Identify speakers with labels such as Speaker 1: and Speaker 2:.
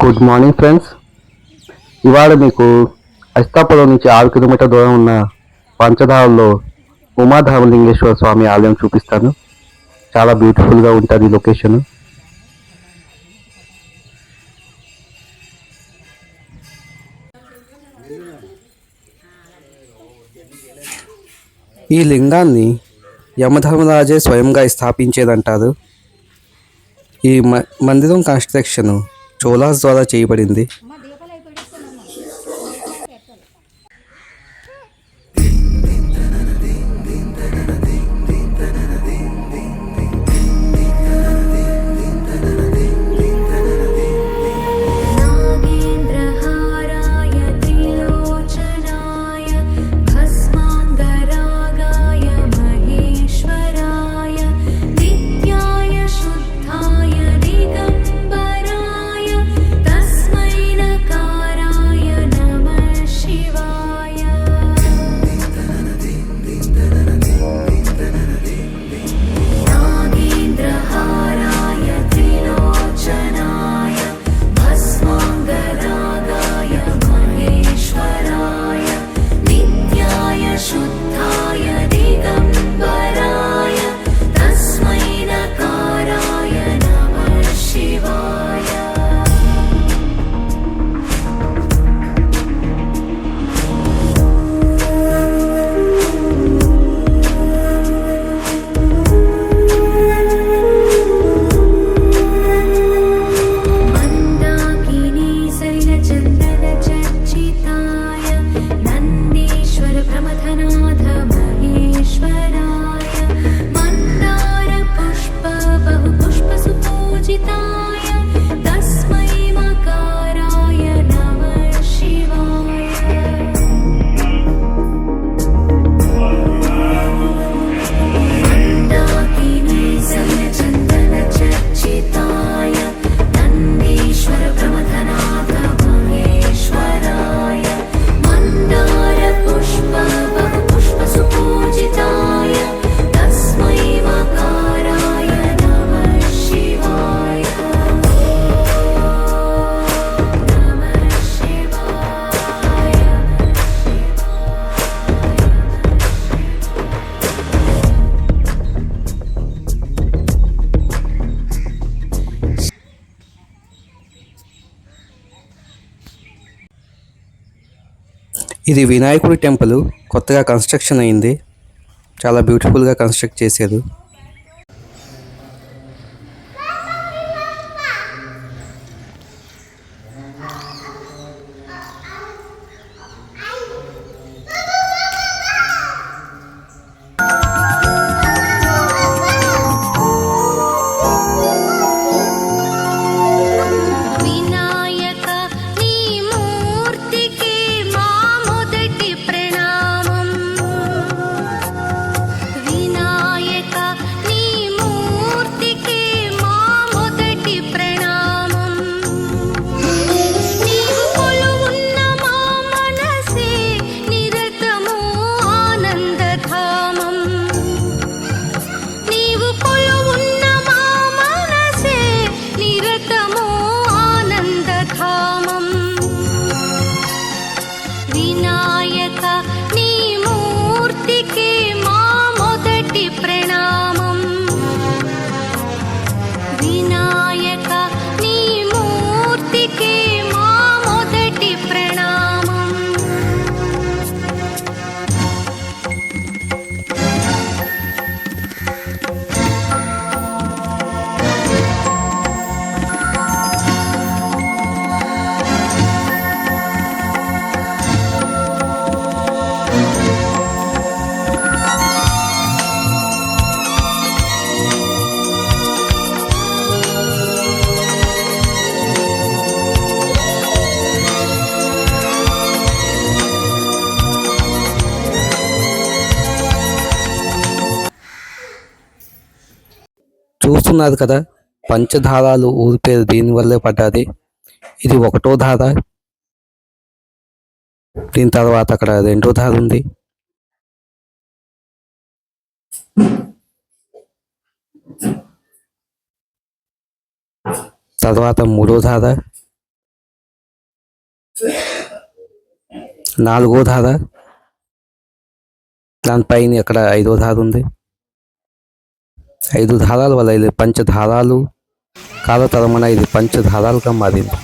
Speaker 1: Good morning friends. ఇవాళ మీకు అస్తాపురం నుంచి 6 కిలోమీటర్ దూరం ఉన్న పంచధారంలో ఉమాధర్మలింగేశ్వర స్వామి ఆలయం చూపిస్తాను. చాలా బ్యూటిఫుల్గా ఉంటుంది లొకేషన్. ఈ లింగాన్ని యమధర్మరాజే స్వయంగా స్థాపించేదంటారు. ఈ మందిరం కన్స్ట్రక్షన్ చోళాస్ ద్వారా చేయబడింది. ఇది వినాయకుడి టెంపుల్, కొత్తగా కన్స్ట్రక్షన్ అయింది. చాలా బ్యూటిఫుల్గా కన్స్ట్రక్ట్ చేశారు. చూస్తున్నారు కదా, పంచధారాలు ఊరి పేరు దీనివల్లే పడ్డది. ఇది 1వ ధార. దీని తర్వాత అక్కడ 2వ ధార ఉంది. తర్వాత 3వ ధార, నాలుగో ధార, దానిపైన అక్కడ ఐదో ధార ఉంది. 5 ధారాల వల్ల ఇది పంచధారాలు, కాలతరమున ఇది పంచధారాలుగా మారింది.